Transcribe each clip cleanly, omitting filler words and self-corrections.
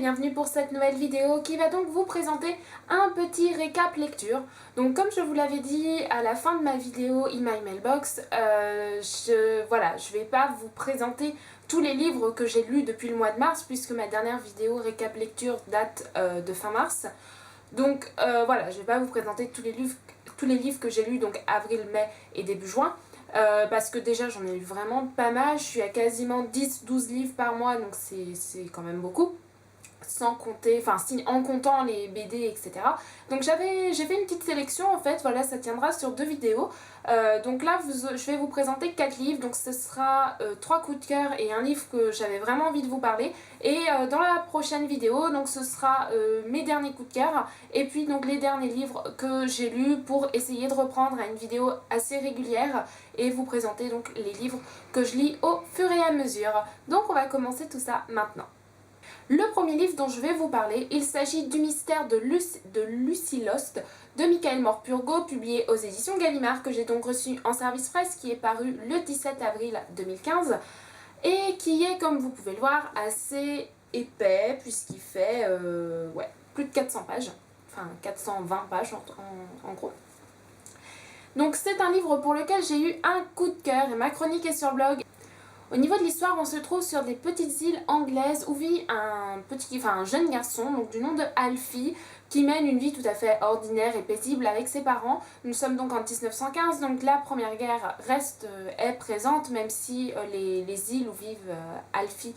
bienvenue pour cette nouvelle vidéo qui va donc vous présenter un petit récap lecture. Donc comme je vous l'avais dit à la fin de ma vidéo In My Mailbox, je vais pas vous présenter tous les livres que j'ai lus depuis le mois de mars puisque ma dernière vidéo récap lecture date de fin mars. Donc je vais pas vous présenter tous les livres que j'ai lus donc avril, mai et début juin. Parce que déjà j'en ai lu vraiment pas mal, je suis à quasiment 10-12 livres par mois, donc c'est quand même beaucoup, sans compter, en comptant les BD, etc. Donc j'ai fait une petite sélection en fait, voilà, ça tiendra sur 2 vidéos. Donc là je vais vous présenter 4 livres, donc ce sera 3 coups de cœur et un livre que j'avais vraiment envie de vous parler. Et dans la prochaine vidéo, donc ce sera mes derniers coups de cœur et puis donc les derniers livres que j'ai lus pour essayer de reprendre à une vidéo assez régulière et vous présenter donc les livres que je lis au fur et à mesure. Donc on va commencer tout ça maintenant. Le premier livre dont je vais vous parler, il s'agit du mystère de Lucy Lost de Michael Morpurgo, publié aux éditions Gallimard, que j'ai donc reçu en service presse, qui est paru le 17 avril 2015 et qui est, comme vous pouvez le voir, assez épais puisqu'il fait plus de 400 pages, enfin 420 pages en gros. Donc c'est un livre pour lequel j'ai eu un coup de cœur et ma chronique est sur blog. Au niveau de l'histoire, on se trouve sur des petites îles anglaises où vit un jeune garçon donc du nom de Alfie qui mène une vie tout à fait ordinaire et paisible avec ses parents. Nous sommes donc en 1915, donc la Première Guerre est présente, même si les îles où vit Alfie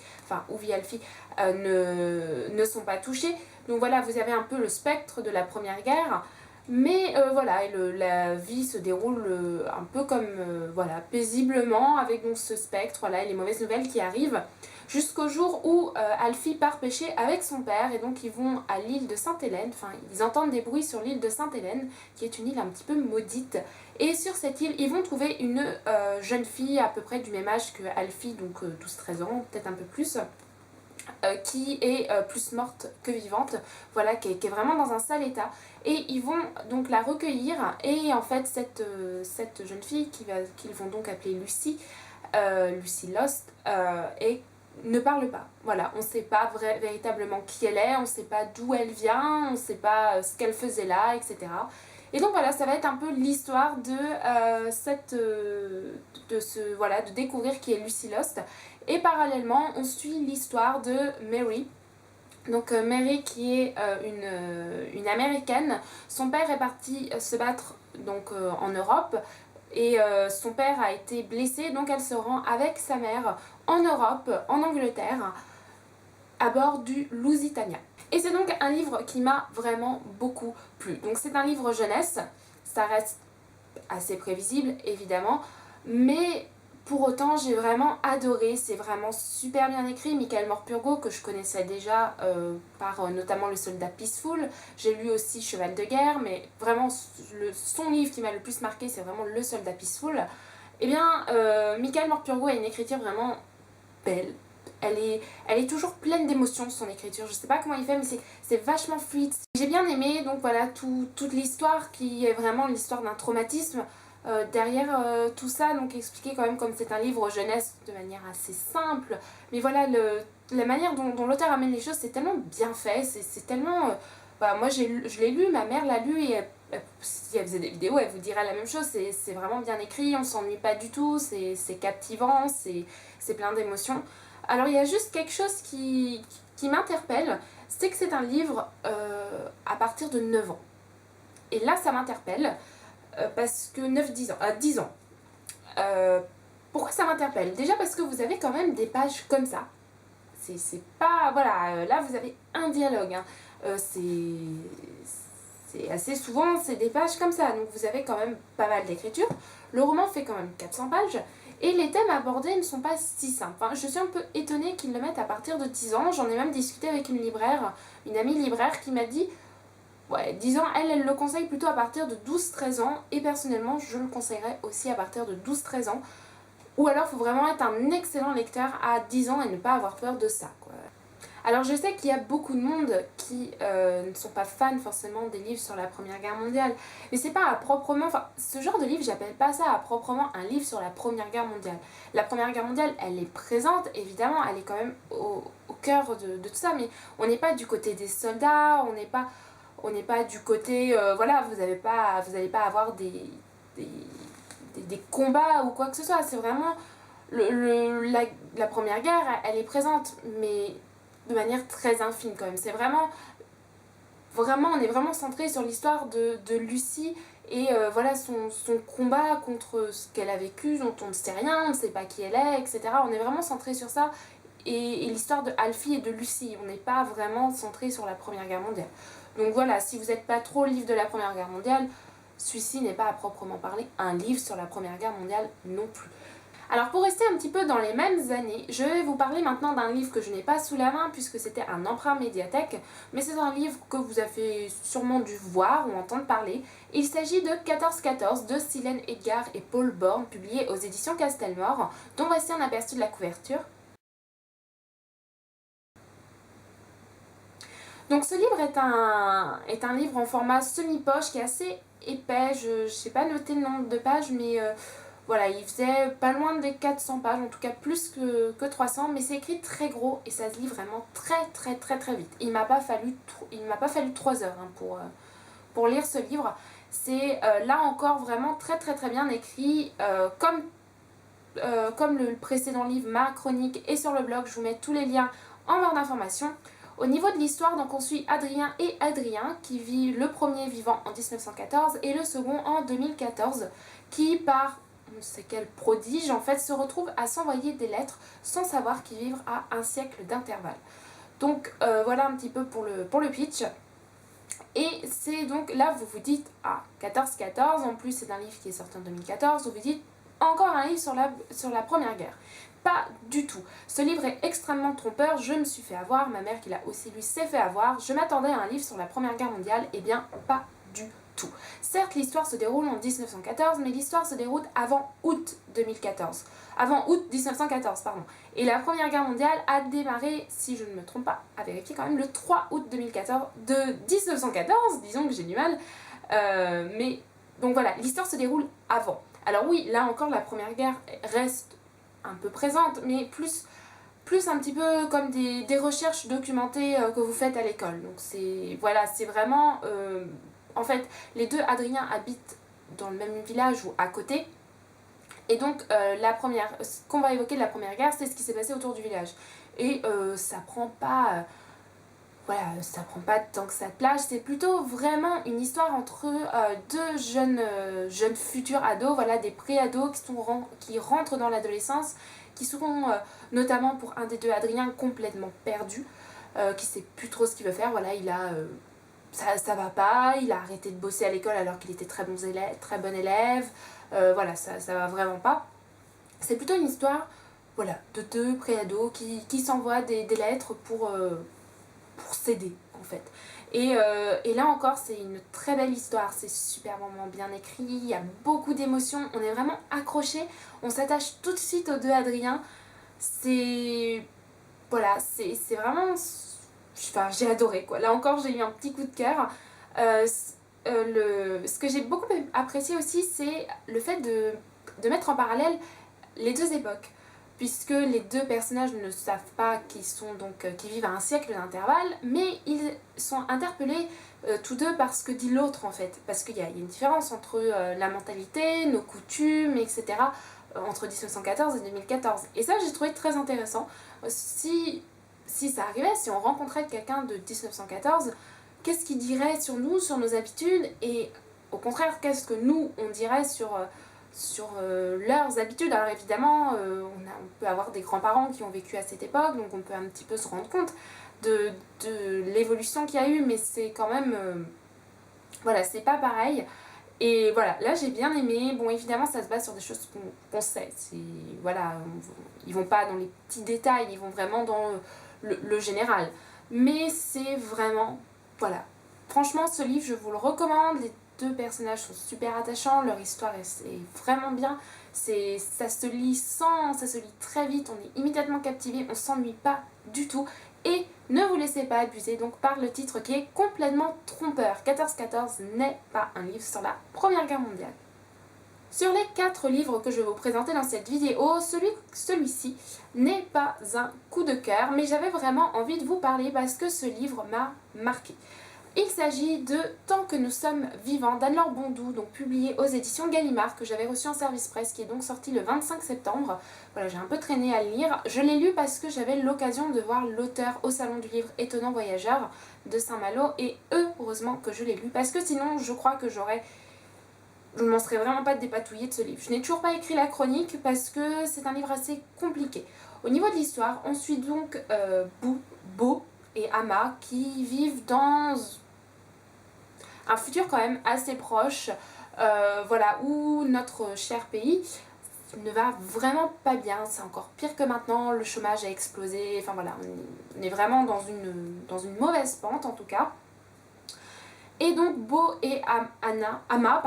ne sont pas touchées. Donc voilà, vous avez un peu le spectre de la Première Guerre. Mais la vie se déroule un peu comme paisiblement avec donc ce spectre et les mauvaises nouvelles qui arrivent jusqu'au jour où Alfie part pêcher avec son père et donc ils vont à l'île de Sainte-Hélène, ils entendent des bruits sur l'île de Sainte-Hélène qui est une île un petit peu maudite et sur cette île ils vont trouver une jeune fille à peu près du même âge que Alfie, donc 12-13 ans, peut-être un peu plus. Qui est plus morte que vivante, voilà, qui est vraiment dans un sale état. Et ils vont donc la recueillir et en fait cette jeune fille qu'ils vont donc appeler Lucy, Lucy Lost, ne parle pas. Voilà, on ne sait pas véritablement qui elle est, on ne sait pas d'où elle vient, on ne sait pas ce qu'elle faisait là, etc. Et donc voilà, ça va être un peu l'histoire de découvrir qui est Lucy Lost. Et parallèlement, on suit l'histoire de Mary. Donc Mary qui est une américaine. Son père est parti se battre donc, en Europe. Et son père a été blessé, donc elle se rend avec sa mère en Europe, en Angleterre, à bord du Lusitania. Et c'est donc un livre qui m'a vraiment beaucoup plu. Donc c'est un livre jeunesse, ça reste assez prévisible évidemment, mais pour autant j'ai vraiment adoré, c'est vraiment super bien écrit. Michael Morpurgo que je connaissais déjà par notamment Le Soldat Peaceful, j'ai lu aussi Cheval de guerre, mais vraiment son livre qui m'a le plus marqué c'est vraiment Le Soldat Peaceful. Et bien Michael Morpurgo a une écriture vraiment belle. Elle est toujours pleine d'émotions, son écriture. Je sais pas comment il fait, mais c'est vachement fluide. J'ai bien aimé donc voilà toute l'histoire qui est vraiment l'histoire d'un traumatisme derrière tout ça. Donc expliqué quand même comme c'est un livre jeunesse de manière assez simple. Mais voilà, la manière dont l'auteur amène les choses, c'est tellement bien fait. C'est tellement... moi je l'ai lu, ma mère l'a lu et si elle faisait des vidéos, elle vous dirait la même chose. C'est vraiment bien écrit, on s'ennuie pas du tout, c'est captivant, c'est plein d'émotions. Alors il y a juste quelque chose qui m'interpelle, c'est que c'est un livre à partir de 9 ans. Et là ça m'interpelle parce que 10 ans. Pourquoi ça m'interpelle? Déjà parce que vous avez quand même des pages comme ça. C'est pas... Voilà, là vous avez un dialogue. Hein. C'est assez souvent, c'est des pages comme ça. Donc vous avez quand même pas mal d'écriture. Le roman fait quand même 400 pages. Et les thèmes abordés ne sont pas si simples. Enfin, je suis un peu étonnée qu'ils le mettent à partir de 10 ans. J'en ai même discuté avec une amie libraire qui m'a dit ouais, 10 ans, elle le conseille plutôt à partir de 12-13 ans. Et personnellement, je le conseillerais aussi à partir de 12-13 ans. Ou alors, il faut vraiment être un excellent lecteur à 10 ans et ne pas avoir peur de ça, quoi. Alors je sais qu'il y a beaucoup de monde qui ne sont pas fans forcément des livres sur la Première Guerre mondiale, mais c'est pas à proprement, enfin ce genre de livre, j'appelle pas ça à proprement un livre sur la Première Guerre mondiale. La Première Guerre mondiale, elle est présente, évidemment, elle est quand même au cœur de tout ça, mais on n'est pas du côté des soldats, on n'est pas du côté, voilà, vous n'allez pas avoir des combats ou quoi que ce soit, c'est vraiment la Première Guerre, elle est présente, mais de manière très infime quand même. C'est vraiment, on est vraiment centré sur l'histoire de Lucie et voilà son combat contre ce qu'elle a vécu, dont on ne sait rien, on ne sait pas qui elle est, etc. On est vraiment centré sur ça et l'histoire de Alfie et de Lucie. On n'est pas vraiment centré sur la Première Guerre mondiale. Donc voilà, si vous n'êtes pas trop livre de la Première Guerre mondiale, celui-ci n'est pas à proprement parler un livre sur la Première Guerre mondiale non plus. Alors pour rester un petit peu dans les mêmes années, je vais vous parler maintenant d'un livre que je n'ai pas sous la main puisque c'était un emprunt médiathèque, mais c'est un livre que vous avez sûrement dû voir ou entendre parler. Il s'agit de 1414 de Silène Edgar et Paul Born, publié aux éditions Castelmore, dont voici un aperçu de la couverture. Donc ce livre est un livre en format semi-poche qui est assez épais, je n'ai pas noté le nombre de pages, mais voilà, il faisait pas loin des 400 pages, en tout cas plus que 300, mais c'est écrit très gros et ça se lit vraiment très vite. Il m'a pas fallu 3 heures hein, pour lire ce livre. C'est là encore vraiment très bien écrit, comme le précédent livre, ma chronique est sur le blog, je vous mets tous les liens en barre d'informations. Au niveau de l'histoire, donc on suit Adrien et Adrien, qui vit le premier vivant en 1914 et le second en 2014, qui par on ne sait quel prodige en fait se retrouvent à s'envoyer des lettres sans savoir qu'ils vivent à un siècle d'intervalle. Donc voilà un petit peu pour le pitch. Et c'est donc là vous vous dites, ah 1414, en plus c'est un livre qui est sorti en 2014, vous vous dites encore un livre sur la Première Guerre. Pas du tout. Ce livre est extrêmement trompeur, je me suis fait avoir, ma mère qui l'a aussi lu s'est fait avoir, je m'attendais à un livre sur la Première Guerre mondiale, et bien pas du tout. Certes, l'histoire se déroule en 1914, mais l'histoire se déroule avant août 2014. Avant août 1914, pardon. Et la Première Guerre mondiale a démarré, si je ne me trompe pas, à vérifier quand même, le 3 août 2014, de 1914, disons que j'ai du mal. Mais, donc voilà, l'histoire se déroule avant. Alors oui, là encore, la Première Guerre reste un peu présente, mais plus un petit peu comme des recherches documentées que vous faites à l'école. Donc c'est voilà, c'est vraiment... en fait, les deux Adrien habitent dans le même village ou à côté. Et donc, ce qu'on va évoquer de la Première Guerre, c'est ce qui s'est passé autour du village. Et ça prend pas... voilà, ça prend pas tant que ça de plage, c'est plutôt vraiment une histoire entre deux jeunes futurs ados, voilà, des pré-ados qui rentrent dans l'adolescence, qui seront notamment pour un des deux Adrien complètement perdu, qui sait plus trop ce qu'il veut faire, voilà, ça va pas, il a arrêté de bosser à l'école alors qu'il était très bon élève, voilà, ça va vraiment pas. C'est plutôt une histoire, voilà, de deux pré-ados qui s'envoient des lettres pour s'aider en fait. Et là encore, c'est une très belle histoire, c'est superbement bien écrit, il y a beaucoup d'émotions, on est vraiment accroché, on s'attache tout de suite aux deux Adrien. C'est... voilà, c'est vraiment... enfin, j'ai adoré quoi. Là encore, j'ai eu un petit coup de cœur. Ce que j'ai beaucoup apprécié aussi, c'est le fait de mettre en parallèle les deux époques, puisque les deux personnages ne savent pas qu'ils vivent à un siècle d'intervalle, mais ils sont interpellés tous deux par ce que dit l'autre en fait, parce qu'il y a une différence entre la mentalité, nos coutumes, etc., entre 1914 et 2014. Et ça, j'ai trouvé très intéressant. Si ça arrivait, si on rencontrait quelqu'un de 1914, qu'est-ce qu'il dirait sur nous, sur nos habitudes, et au contraire, qu'est-ce que nous, on dirait sur leurs habitudes. Alors évidemment, on peut avoir des grands-parents qui ont vécu à cette époque, donc on peut un petit peu se rendre compte de l'évolution qu'il y a eu, mais c'est quand même... voilà, c'est pas pareil. Et voilà, là j'ai bien aimé. Bon, évidemment, ça se base sur des choses qu'on sait. Voilà, ils vont pas dans les petits détails, ils vont vraiment dans le général. Mais c'est vraiment... voilà. Franchement, ce livre, je vous le recommande. Les deux personnages sont super attachants, leur histoire est vraiment bien. Ça se lit très vite, on est immédiatement captivé, on s'ennuie pas du tout. Et ne vous laissez pas abuser donc par le titre qui est complètement trompeur. 1414 n'est pas un livre sur la Première Guerre mondiale. Sur les 4 livres que je vais vous présenter dans cette vidéo, celui-ci n'est pas un coup de cœur, mais j'avais vraiment envie de vous parler parce que ce livre m'a marqué. Il s'agit de Tant que nous sommes vivants d'Anne-Laure Bondou, donc publié aux éditions Gallimard, que j'avais reçu en service presse, qui est donc sorti le 25 septembre. Voilà, j'ai un peu traîné à le lire. Je l'ai lu parce que j'avais l'occasion de voir l'auteur au Salon du Livre Étonnant Voyageur de Saint-Malo, et heureusement que je l'ai lu, parce que sinon je crois que je ne m'en serais vraiment pas dépatouillée de ce livre. Je n'ai toujours pas écrit la chronique parce que c'est un livre assez compliqué. Au niveau de l'histoire, on suit donc Beau et Ama qui vivent dans un futur quand même assez proche, voilà, où notre cher pays ne va vraiment pas bien. C'est encore pire que maintenant, le chômage a explosé, enfin voilà, on est vraiment dans une mauvaise pente en tout cas. Et donc Beau et Ama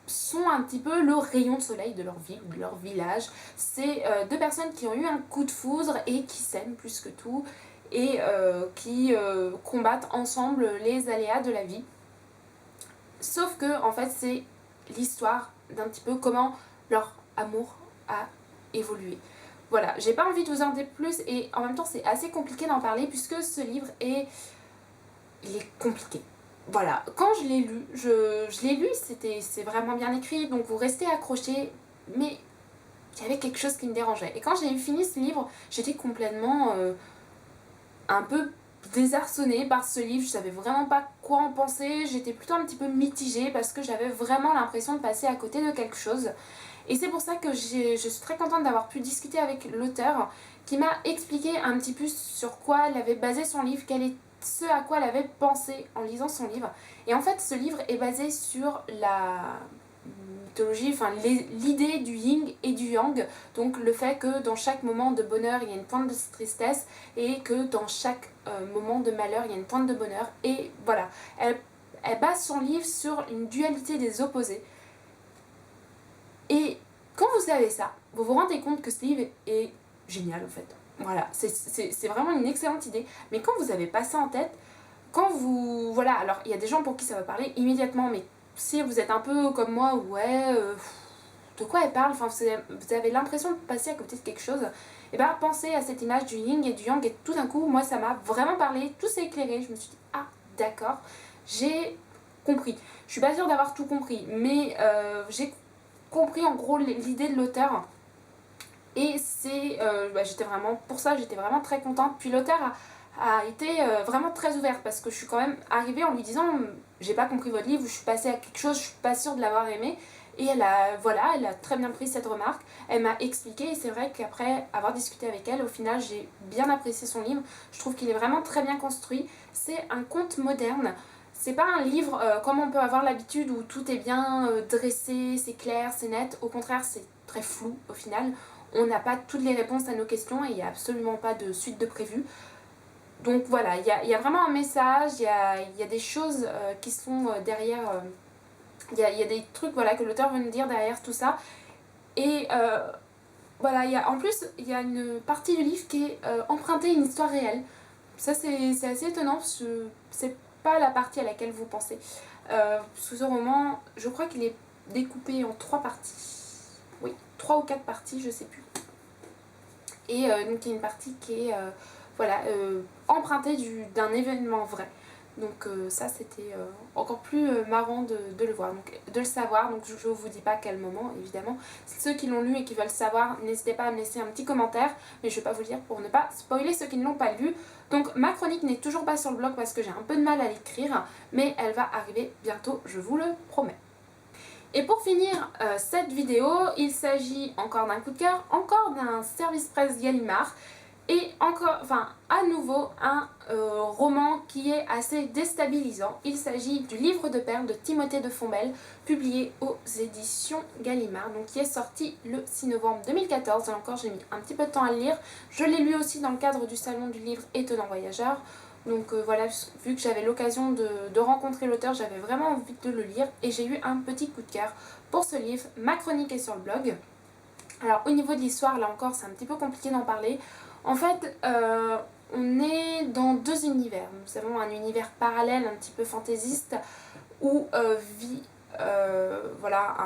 sont un petit peu le rayon de soleil de leur vie ou de leur village. C'est 2 personnes qui ont eu un coup de foudre et qui s'aiment plus que tout et qui combattent ensemble les aléas de la vie. Sauf que en fait c'est l'histoire d'un petit peu comment leur amour a évolué. Voilà, j'ai pas envie de vous en dire plus et en même temps c'est assez compliqué d'en parler puisque ce livre il est compliqué. Voilà, quand je l'ai lu, je l'ai lu, c'est vraiment bien écrit, donc vous restez accrochés, mais il y avait quelque chose qui me dérangeait. Et quand j'ai fini ce livre, j'étais complètement un peu désarçonnée par ce livre, je savais vraiment pas quoi en penser, j'étais plutôt un petit peu mitigée parce que j'avais vraiment l'impression de passer à côté de quelque chose. Et c'est pour ça que je suis très contente d'avoir pu discuter avec l'auteur qui m'a expliqué un petit peu sur quoi elle avait basé son livre, quel est ce à quoi elle avait pensé en lisant son livre. Et en fait, ce livre est basé sur la mythologie, enfin l'idée du yin et du yang, donc le fait que dans chaque moment de bonheur il y a une pointe de tristesse et que dans chaque moment de malheur il y a une pointe de bonheur. Et voilà, elle base son livre sur une dualité des opposés. Et quand vous savez ça, vous vous rendez compte que ce livre est génial en fait. Voilà, c'est vraiment une excellente idée. Mais quand vous avez pas ça en tête, quand vous... Voilà, alors il y a des gens pour qui ça va parler immédiatement, mais si vous êtes un peu comme moi, ouais, de quoi elle parle, enfin vous avez l'impression de passer à côté de quelque chose, et ben pensez à cette image du yin et du yang, et tout d'un coup, moi ça m'a vraiment parlé, tout s'est éclairé, je me suis dit, ah d'accord, j'ai compris. Je suis pas sûre d'avoir tout compris, mais j'ai compris en gros l'idée de l'auteur. Et c'est, j'étais vraiment, pour ça j'étais vraiment très contente. Puis l'auteur a été vraiment très ouverte parce que je suis quand même arrivée en lui disant j'ai pas compris votre livre, je suis passée à quelque chose, je suis pas sûre de l'avoir aimé. Et elle a très bien pris cette remarque, elle m'a expliqué et c'est vrai qu'après avoir discuté avec elle, au final j'ai bien apprécié son livre. Je trouve qu'il est vraiment très bien construit, c'est un conte moderne. C'est pas un livre comme on peut avoir l'habitude où tout est bien dressé, c'est clair, c'est net. Au contraire, c'est très flou au final. On n'a pas toutes les réponses à nos questions et il n'y a absolument pas de suite de prévu. Donc voilà, il y a vraiment un message, il y a des choses qui sont derrière, il y a des trucs voilà, que l'auteur veut nous dire derrière tout ça. Et voilà, en plus, il y a une partie du livre qui est empruntée à une histoire réelle. Ça, c'est assez étonnant parce que c'est pas la partie à laquelle vous pensez. Sous ce roman, je crois qu'il est découpé en 3 parties. Oui, 3 ou 4 parties, je sais plus. Et donc il y a une partie qui est voilà, empruntée d'un événement vrai. Donc ça c'était encore plus marrant de le voir, donc, de le savoir. Donc je ne vous dis pas à quel moment évidemment. Ceux qui l'ont lu et qui veulent savoir, n'hésitez pas à me laisser un petit commentaire. Mais je ne vais pas vous le dire pour ne pas spoiler ceux qui ne l'ont pas lu. Donc ma chronique n'est toujours pas sur le blog parce que j'ai un peu de mal à l'écrire. Mais elle va arriver bientôt, je vous le promets. Et pour finir cette vidéo, il s'agit encore d'un coup de cœur, encore d'un service presse Gallimard et encore, enfin à nouveau un roman qui est assez déstabilisant. Il s'agit du Livre de perles de Timothée de Fombelle, publié aux éditions Gallimard, donc qui est sorti le 6 novembre 2014. Et encore j'ai mis un petit peu de temps à le lire. Je l'ai lu aussi dans le cadre du Salon du Livre Étonnant Voyageur. Donc voilà, vu que j'avais l'occasion de rencontrer l'auteur, j'avais vraiment envie de le lire et j'ai eu un petit coup de cœur pour ce livre. Ma chronique est sur le blog. Alors au niveau de l'histoire, là encore, c'est un petit peu compliqué d'en parler. En fait, on est dans deux univers. Nous avons un univers parallèle, un petit peu fantaisiste, où vit voilà,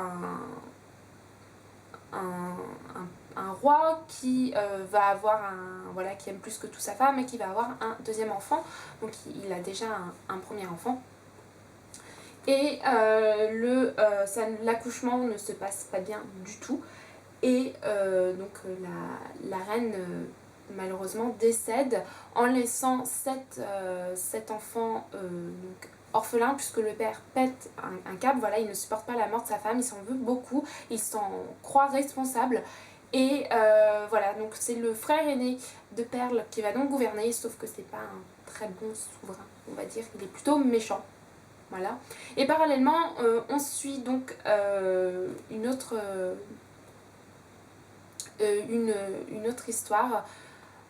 un roi qui va avoir voilà, qui aime plus que tout sa femme et qui va avoir un deuxième enfant. Donc il a déjà un premier enfant. Et l'accouchement ne se passe pas bien du tout. Et donc la reine malheureusement décède en laissant sept enfants donc, orphelins, puisque le père pète un câble. Voilà, il ne supporte pas la mort de sa femme, il s'en veut beaucoup, il s'en croit responsable. Et voilà, donc c'est le frère aîné de Perle qui va donc gouverner, sauf que c'est pas un très bon souverain, on va dire, il est plutôt méchant. Voilà. Et parallèlement, on suit donc une autre histoire.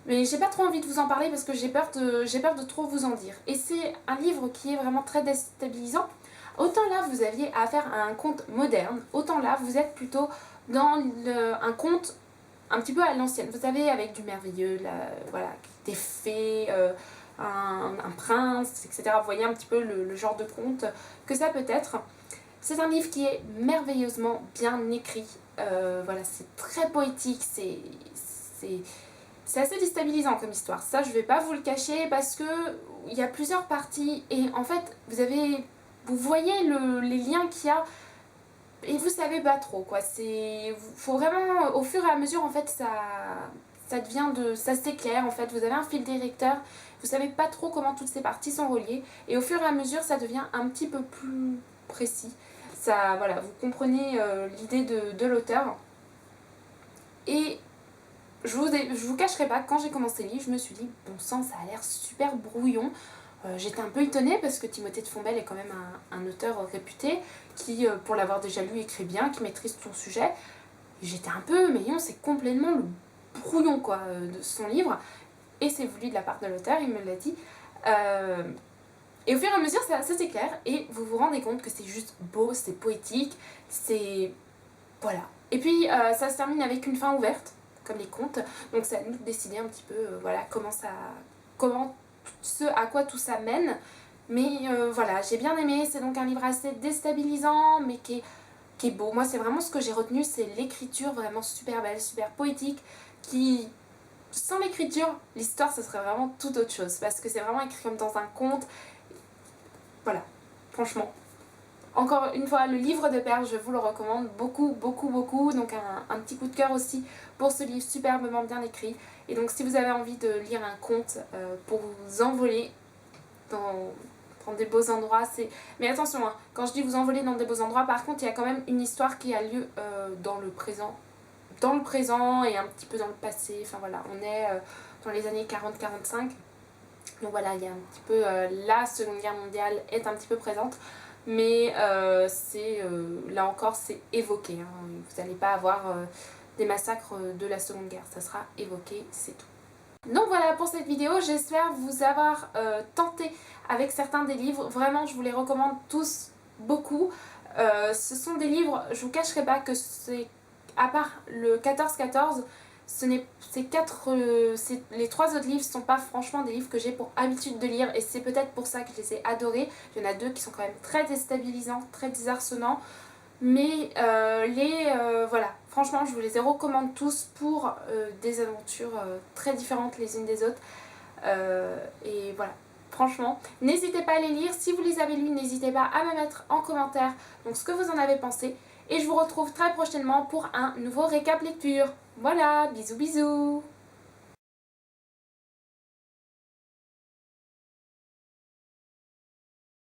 Mais j'ai pas trop envie de vous en parler parce que j'ai peur de trop vous en dire. Et c'est un livre qui est vraiment très déstabilisant. Autant là, vous aviez affaire à un conte moderne, autant là, vous êtes plutôt dans un conte un petit peu à l'ancienne. Vous savez, avec du merveilleux, voilà, des fées, un prince, etc. Vous voyez un petit peu le genre de conte que ça peut être. C'est un livre qui est merveilleusement bien écrit. Voilà, c'est très poétique, c'est assez déstabilisant comme histoire. Ça, je vais pas vous le cacher parce que il y a plusieurs parties et en fait, vous voyez les liens qu'il y a et vous savez pas trop quoi. Faut vraiment, au fur et à mesure, en fait, ça s'éclaire en fait. Vous avez un fil directeur, vous savez pas trop comment toutes ces parties sont reliées et au fur et à mesure, ça devient un petit peu plus précis. Ça, voilà, vous comprenez l'idée de l'auteur. Et je vous cacherai pas, quand j'ai commencé le livre, je me suis dit, bon sang, ça a l'air super brouillon. J'étais un peu étonnée parce que Timothée de Fontbelle est quand même un auteur réputé qui, pour l'avoir déjà lu, écrit bien, qui maîtrise son sujet. J'étais un peu, mais non, c'est complètement le brouillon quoi, de son livre. Et c'est voulu de la part de l'auteur, il me l'a dit. Et au fur et à mesure, ça s'éclaire et vous vous rendez compte que c'est juste beau, c'est poétique, c'est... Voilà. Et puis, ça se termine avec une fin ouverte, comme les contes. Donc, c'est à nous de décider un petit peu, voilà, ce à quoi tout ça mène. Mais voilà, j'ai bien aimé. C'est donc un livre assez déstabilisant, mais qui est beau. Moi, c'est vraiment ce que j'ai retenu, c'est l'écriture vraiment super belle, super poétique, qui... Sans l'écriture, l'histoire, ce serait vraiment tout autre chose. Parce que c'est vraiment écrit comme dans un conte. Voilà, franchement. Encore une fois, le livre de Perle, je vous le recommande beaucoup, beaucoup, beaucoup. Donc un petit coup de cœur aussi pour ce livre superbement bien écrit. Et donc si vous avez envie de lire un conte pour vous envoler dans des beaux endroits, mais attention, hein, quand je dis vous envoler dans des beaux endroits, par contre, il y a quand même une histoire qui a lieu dans le présent. Dans le présent et un petit peu dans le passé. Enfin voilà, on est dans les années 40-45. Donc voilà, il y a un petit peu... la Seconde Guerre mondiale est un petit peu présente. Mais là encore, c'est évoqué. Hein. Vous n'allez pas avoir des massacres de la Seconde Guerre. Ça sera évoqué, c'est tout. Donc voilà pour cette vidéo. J'espère vous avoir tenté avec certains des livres. Vraiment, je vous les recommande tous beaucoup. Ce sont des livres, je vous cacherai pas que c'est... À part le 14-14, les trois autres livres ne sont pas franchement des livres que j'ai pour habitude de lire et c'est peut-être pour ça que je les ai adorés. Il y en a deux qui sont quand même très déstabilisants, très désarçonnants, mais voilà, franchement je vous les recommande tous pour des aventures très différentes les unes des autres et voilà. Franchement, n'hésitez pas à les lire. Si vous les avez lus, n'hésitez pas à me mettre en commentaire donc ce que vous en avez pensé. Et je vous retrouve très prochainement pour un nouveau récap lecture. Voilà, bisous bisous.